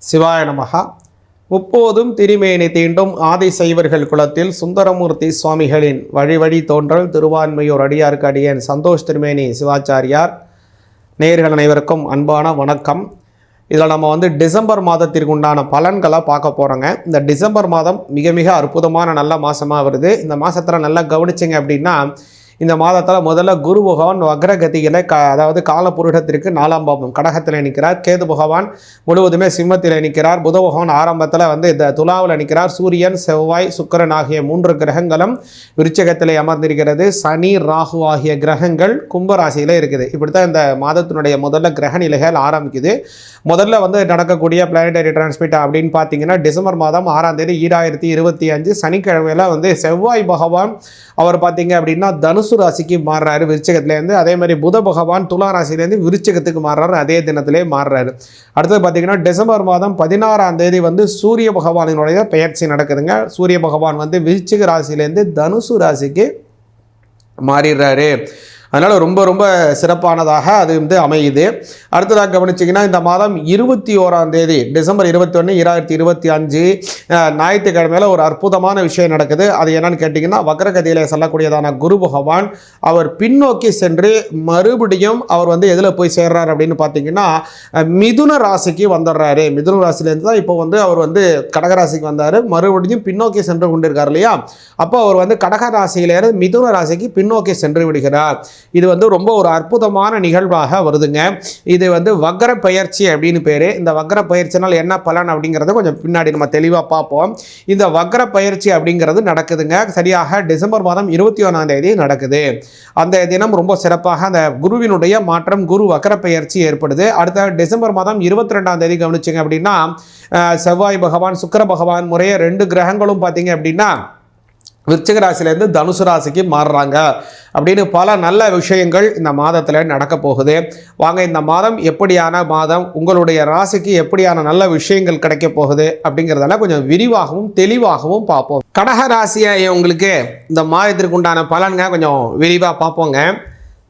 சிவாய நமகா. முப்போதும் திருமேனி தீண்டும் ஆதி சைவர்கள் குலத்தில் சுந்தரமூர்த்தி சுவாமிகளின் வழி வழி தோன்றல் திருவான்மையூர் அடியாருக்கு அடியேன் சந்தோஷ் திருமேனி சிவாச்சாரியார். நேயர்கள் அனைவருக்கும் அன்பான வணக்கம். இதில் நம்ம டிசம்பர் மாதத்திற்கு உண்டான பலன்களை பார்க்க போகிறோங்க. இந்த டிசம்பர் மாதம் மிக மிக அற்புதமான நல்ல மாதமாக வருது. இந்த மாதத்தில் நல்லா கவனிச்சிங்க அப்படின்னா, இந்த மாதத்தில் முதல்ல குரு பகவான் வக்ரகதியில் அதாவது காலபுருஷத்திற்கு 4ஆம் பாவம் கடகத்தில் நிற்கிறார். கேது பகவான் முழுவதுமே சிம்மத்தில் நிற்கிறார். புத பகவான் ஆரம்பத்தில் இந்த துலாவில் நிற்கிறார். சூரியன், செவ்வாய், சுக்கிரன் ஆகிய 3 கிரகங்களும் விருச்சிகத்தில் அமர்ந்திருக்கிறது. சனி, ராகு ஆகிய கிரகங்கள் கும்பராசியில் இருக்குது. இப்படித்தான் இந்த மாதத்தினுடைய முதல்ல கிரக நிலைகள் ஆரம்பிக்குது. முதல்ல நடக்கக்கூடிய பிளானட்டரி டிரான்ஸ்மிட் அப்படின்னு பார்த்தீங்கன்னா, டிசம்பர் மாதம் 6ஆம் தேதி 2025 சனிக்கிழமையில் செவ்வாய் பகவான் அவர் பார்த்தீங்க அப்படின்னா தனுசு ராசிக்கு மாறுறாரு விருச்சிகத்திலேருந்து. அதே மாதிரி புத பகவான் துலா ராசிலேருந்து விருச்சிகத்துக்கு மாறுறாரு, அதே தினத்திலே மாறுறாரு. அடுத்தது பார்த்தீங்கன்னா டிசம்பர் மாதம் 16ஆம் தேதி சூரிய பகவானினுடைய பெயர்ச்சி நடக்குதுங்க. சூரிய பகவான் விருச்சிக ராசிலேருந்து தனுசு ராசிக்கு மாறிடுறாரு. அதனால் ரொம்ப ரொம்ப சிறப்பானதாக அது அமையுது. அடுத்ததாக கவனிச்சிங்கன்னா, இந்த மாதம் 21ஆம் தேதி டிசம்பர் 21, 2025 ஞாயிற்றுக்கிழமையில் ஒரு அற்புதமான விஷயம் நடக்குது. அது என்னன்னு கேட்டிங்கன்னா, வக்ரகதியில் செல்லக்கூடியதான குரு பகவான் அவர் பின்னோக்கி சென்று மறுபடியும் அவர் எதில் போய் சேர்றாரு அப்படின்னு பார்த்தீங்கன்னா, மிதுன ராசிக்கு வந்துடுறாரு. மிதுன ராசிலேருந்து தான் இப்போ அவர் கடகராசிக்கு வந்தார். மறுபடியும் பின்னோக்கி சென்று கொண்டிருக்கார் இல்லையா? அப்போ அவர் கடகராசியிலேருந்து மிதுன ராசிக்கு பின்னோக்கி சென்று விடுகிறார். இது ரொம்ப ஒரு அற்புதமான நிகழ்வாக வருதுங்க. இது வக்ர பயிற்சி அப்படின்னு பேரு. இந்த வக்ர பயிற்சினால் என்ன பலன் அப்படிங்கிறத கொஞ்சம் பின்னாடி நம்ம தெளிவாக பார்ப்போம். இந்த வக்ர பயிற்சி அப்படிங்கிறது நடக்குதுங்க. சரியாக டிசம்பர் மாதம் 21ஆம் தேதி நடக்குது. அந்த தினம் ரொம்ப சிறப்பாக அந்த குருவினுடைய மாற்றம், குரு வக்ர பயிற்சி ஏற்படுது. அடுத்த டிசம்பர் மாதம் 22ஆம் தேதி கவனிச்சிங்க அப்படின்னா, செவ்வாய் பகவான், சுக்கிர பகவான் முறையே 2 கிரகங்களும் பார்த்தீங்க அப்படின்னா விருச்சிக ராசிலேருந்து தனுசு ராசிக்கு மாறுறாங்க அப்படின்னு பல நல்ல விஷயங்கள் இந்த மாதத்தில் நடக்க போகுது. வாங்க, இந்த மாதம் எப்படியான மாதம், உங்களுடைய ராசிக்கு எப்படியான நல்ல விஷயங்கள் கிடைக்க போகுது அப்படிங்கிறதெல்லாம் கொஞ்சம் விரிவாகவும் தெளிவாகவும் பார்ப்போம். கடக ராசியை உங்களுக்கு இந்த மாதத்திற்கு உண்டான பலன்க கொஞ்சம் விரிவாக பார்ப்போங்க.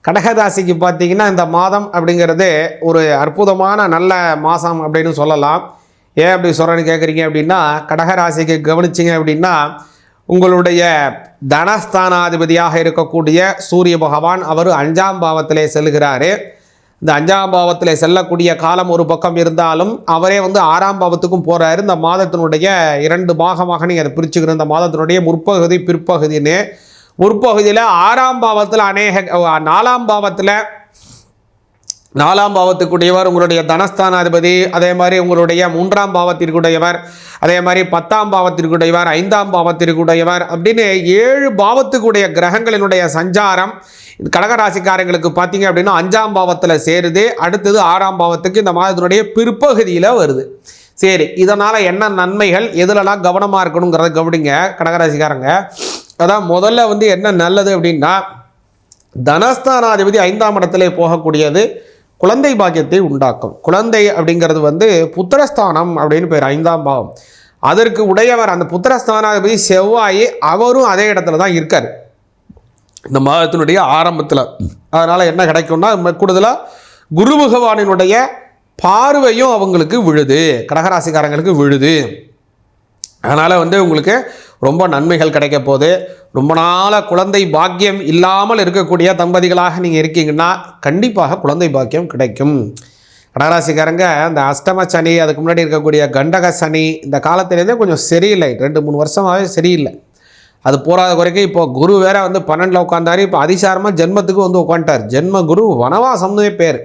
கடகராசிக்கு பார்த்தீங்கன்னா, இந்த மாதம் அப்படிங்கிறது ஒரு அற்புதமான நல்ல மாதம் அப்படின்னு சொல்லலாம். ஏன் அப்படி சொல்கிறேன்னு கேட்குறீங்க அப்படின்னா, கடகராசிக்கு கவனிச்சிங்க அப்படின்னா, உங்களுடைய தனஸ்தானாதிபதியாக இருக்கக்கூடிய சூரிய பகவான் அவர் 5ஆம் பாவத்திலே செல்கிறாரு. இந்த 5ஆம் பாவத்தில் செல்லக்கூடிய காலம் ஒரு பக்கம் இருந்தாலும் அவரே 6ஆம் பாவத்துக்கும் போகிறாரு. இந்த மாதத்தினுடைய 2 பாகமாக நீங்கள் அதை பிரிச்சுக்கணும். இந்த மாதத்தினுடைய முற்பகுதி, பிற்பகுதின்னு. முற்பகுதியில் 6ஆம் பாவத்தில் 4ஆம் பாவத்துக்குடையவர் உங்களுடைய தனஸ்தானாதிபதி. அதே மாதிரி உங்களுடைய 3ஆம் பாவத்திற்குடையவர், அதே மாதிரி 10ஆம் பாவத்திற்குடையவர், 5ஆம் பாவத்திற்குடையவர் அப்படின்னு 7 பாவத்துக்குடைய கிரகங்களினுடைய சஞ்சாரம் கடகராசிக்காரங்களுக்கு பார்த்தீங்க அப்படின்னா 5ஆம் பாவத்தில் சேருது. அடுத்தது 6ஆம் பாவத்துக்கு இந்த மாதத்தினுடைய பிற்பகுதியில் வருது. சரி, இதனால் என்ன நன்மைகள், எதுலலாம் கவனமாக இருக்கணுங்கிறத கவனிங்க கடகராசிக்காரங்க. அதான் முதல்ல என்ன நல்லது அப்படின்னா, தனஸ்தானாதிபதி 5ஆம் இடத்துல போகக்கூடியது குழந்தை பாக்கியத்தை உண்டாக்கும். குழந்தை அப்படிங்கிறது புத்திரஸ்தானம் அப்படின்னு பேர், 5ஆம் பாவம். அதற்கு உடையவர் அந்த புத்திரஸ்தானாதிபதி செவ்வாய், அவரும் அதே இடத்துல தான் இருக்கார் இந்த மாதத்தினுடைய ஆரம்பத்தில். அதனால் என்ன கிடைக்கும்னா, கூடுதலாக குரு பகவானினுடைய பார்வையும் அவங்களுக்கு விழுது, கடகராசிக்காரங்களுக்கு விழுது. அதனால் உங்களுக்கு ரொம்ப நன்மைகள் கிடைக்க போகுது. ரொம்ப நாளாக குழந்தை பாக்கியம் இல்லாமல் இருக்கக்கூடிய தம்பதிகளாக நீங்கள் இருக்கீங்கன்னா கண்டிப்பாக குழந்தை பாக்கியம் கிடைக்கும். கடகராசிக்காரங்க அந்த அஷ்டம சனி, அதுக்கு முன்னாடி இருக்கக்கூடிய கண்டக சனி இந்த காலத்திலேருந்தே கொஞ்சம் சரியில்லை. 2-3 வருஷமாகவே சரியில்லை. அது போகாத குறைக்கும் இப்போ குரு வேற 12ல் உட்காந்தாரு. இப்போ அதிசாரமாக ஜென்மத்துக்கு உட்காந்துட்டார். ஜென்ம குரு வனவாசம்னே பேர்.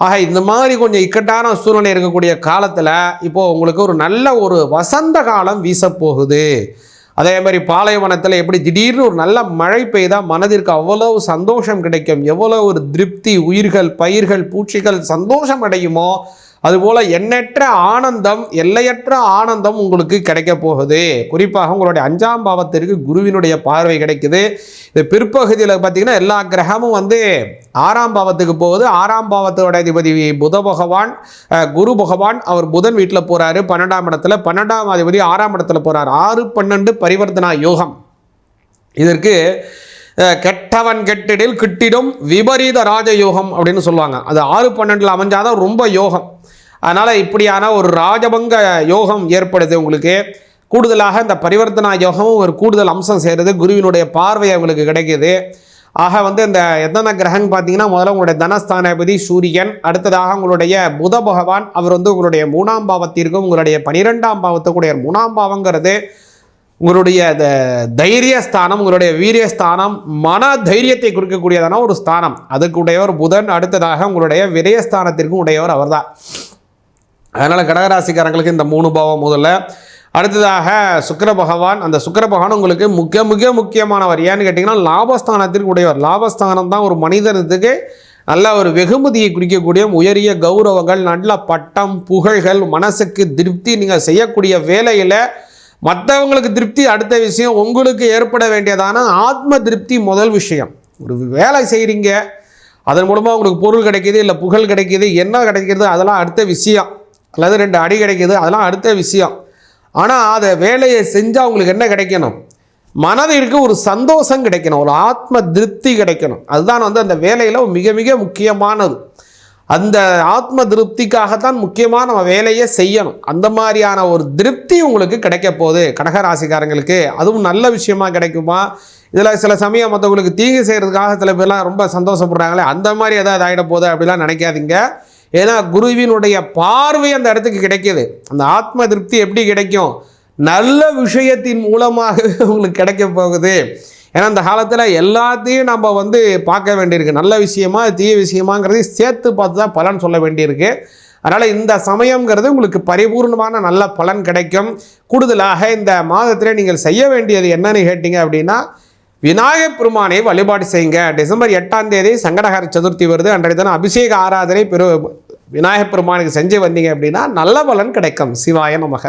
ஆக இந்த மாதிரி கொஞ்சம் இக்கட்டான சூழ்நிலை இருக்கக்கூடிய காலத்தில் இப்போது உங்களுக்கு ஒரு நல்ல ஒரு வசந்த காலம் வீசப்போகுது. அதே மாதிரி பாலைவனத்தில் எப்படி திடீர்னு ஒரு நல்ல மழை பெய்தால் மனதிற்கு அவ்வளவு சந்தோஷம் கிடைக்கும், எவ்வளோ ஒரு திருப்தி, உயிர்கள், பயிர்கள், பூச்சிகள் சந்தோஷம் அடையுமோ அதுபோல் எண்ணற்ற ஆனந்தம், எல்லையற்ற ஆனந்தம் உங்களுக்கு கிடைக்க போகுது. குறிப்பாக உங்களுடைய 5ஆம் பாவத்திற்கு குருவினுடைய பார்வை கிடைக்குது. இந்த பிற்பகுதியில் பார்த்தீங்கன்னா எல்லா கிரகமும் 6ஆம் பாவத்துக்கு போகுது. 6ஆம் பாவத்தோட அதிபதி புத பகவான், குரு பகவான் அவர் புதன் வீட்டில் போகிறாரு 12ஆம் இடத்துல. 12ஆம் அதிபதி 6ஆம் இடத்துல போகிறார். 6-12 பரிவர்த்தனா யோகம். இதற்கு கெட்டவன் கெட்டிடில் கிட்டிடும் விபரீத ராஜயோகம் அப்படின்னு சொல்லுவாங்க. அது 6-12 அமைஞ்சாதான் ரொம்ப யோகம். அதனால் இப்படியான ஒரு ராஜபங்க யோகம் ஏற்படுது உங்களுக்கு. கூடுதலாக இந்த பரிவர்த்தனா யோகமும் ஒரு கூடுதல் அம்சம் சேருது. குருவினுடைய பார்வை உங்களுக்கு கிடைக்கிது. ஆக வந்து இந்த எந்தெந்த கிரகம் பார்த்தீங்கன்னா, முதல்ல உங்களுடைய தனஸ்தானாதிபதி சூரியன், அடுத்ததாக உங்களுடைய புத பகவான், அவர் வந்து உங்களுடைய 3ஆம் பாவத்திற்கும் உங்களுடைய 12ஆம் பாவத்துக்குடைய 3ஆம் பாவங்கிறது உங்களுடைய தைரியஸ்தானம், உங்களுடைய வீரியஸ்தானம், மன தைரியத்தை குறிக்கக்கூடியதான ஒரு ஸ்தானம். அதுக்கு உடையவர் புதன். அடுத்ததாக உங்களுடைய விரயஸ்தானத்திற்கும் உடையவர் அவர் தான். அதனால் கடகராசிக்காரங்களுக்கு இந்த 3 பாவம் முதல்ல. அடுத்ததாக சுக்கிர பகவான். அந்த சுக்கிர பகவான் உங்களுக்கு முக்கியமானவர். ஏன்னு கேட்டிங்கன்னா லாபஸ்தானத்திற்கு உடையவர். லாபஸ்தானம் தான் ஒரு மனிதனுக்கு நல்ல ஒரு வெகுமதியை குறிக்கக்கூடிய உயரிய கௌரவங்கள், நல்ல பட்டம், புகழ்கள், மனசுக்கு திருப்தி. நீங்கள் செய்யக்கூடிய வேலையில் மற்றவங்களுக்கு திருப்தி அடுத்த விஷயம், உங்களுக்கு ஏற்பட வேண்டியதான ஆத்ம திருப்தி முதல் விஷயம். ஒரு வேலை செய்கிறீங்க, அதன் மூலமாக உங்களுக்கு பொருள் கிடைக்கிது, இல்லை புகழ் கிடைக்கிது, என்ன கிடைக்கிறது அதெல்லாம் அடுத்த விஷயம். அல்லது 2 அடி கிடைக்கிது, அதெல்லாம் அடுத்த விஷயம். ஆனால் அதை வேலையை செஞ்சால் உங்களுக்கு என்ன கிடைக்கணும்? மனதிற்கு ஒரு சந்தோஷம் கிடைக்கணும், ஒரு ஆத்ம திருப்தி கிடைக்கணும். அதுதான் வந்து அந்த வேலையில் மிக மிக முக்கியமானது. அந்த ஆத்ம திருப்திக்காகத்தான் முக்கியமாக நம்ம வேலையை செய்யணும். அந்த மாதிரியான ஒரு திருப்தி உங்களுக்கு கிடைக்க போகுது கடகராசிக்காரங்களுக்கு. அதுவும் நல்ல விஷயமா கிடைக்குமா? இதில் சில சமயம் மற்றவங்களுக்கு தீங்கு செய்கிறதுக்காக சில பேர்லாம் ரொம்ப சந்தோஷப்படுறாங்களே, அந்த மாதிரி எதாவது ஆகிட போகுது அப்படிலாம் நினைக்காதீங்க. ஏன்னா குருவினுடைய பார்வை அந்த இடத்துக்கு கிடைக்கிது. அந்த ஆத்ம திருப்தி எப்படி கிடைக்கும்? நல்ல விஷயத்தின் மூலமாக உங்களுக்கு கிடைக்க போகுது. ஏன்னா இந்த காலத்தில் எல்லாத்தையும் நம்ம வந்து பார்க்க வேண்டியிருக்கு. நல்ல விஷயமா தீய விஷயமாங்கிறதையும் சேர்த்து பார்த்து தான் பலன் சொல்ல வேண்டியிருக்கு. அதனால் இந்த சமயங்கிறது உங்களுக்கு பரிபூர்ணமான நல்ல பலன் கிடைக்கும். கூடுதலாக இந்த மாதத்தில் நீங்கள் செய்ய வேண்டியது என்னன்னு கேட்டிங்க அப்படின்னா, விநாயகப் பெருமானை வழிபாடு செய்யுங்க. டிசம்பர் 8ஆம் தேதி சங்கடஹர சதுர்த்தி வருது. அன்றைய தினம் அபிஷேக ஆராதனை விநாயகப் பெருமானுக்கு செஞ்சு வந்தீங்க அப்படின்னா நல்ல பலன் கிடைக்கும். சிவாய நமக.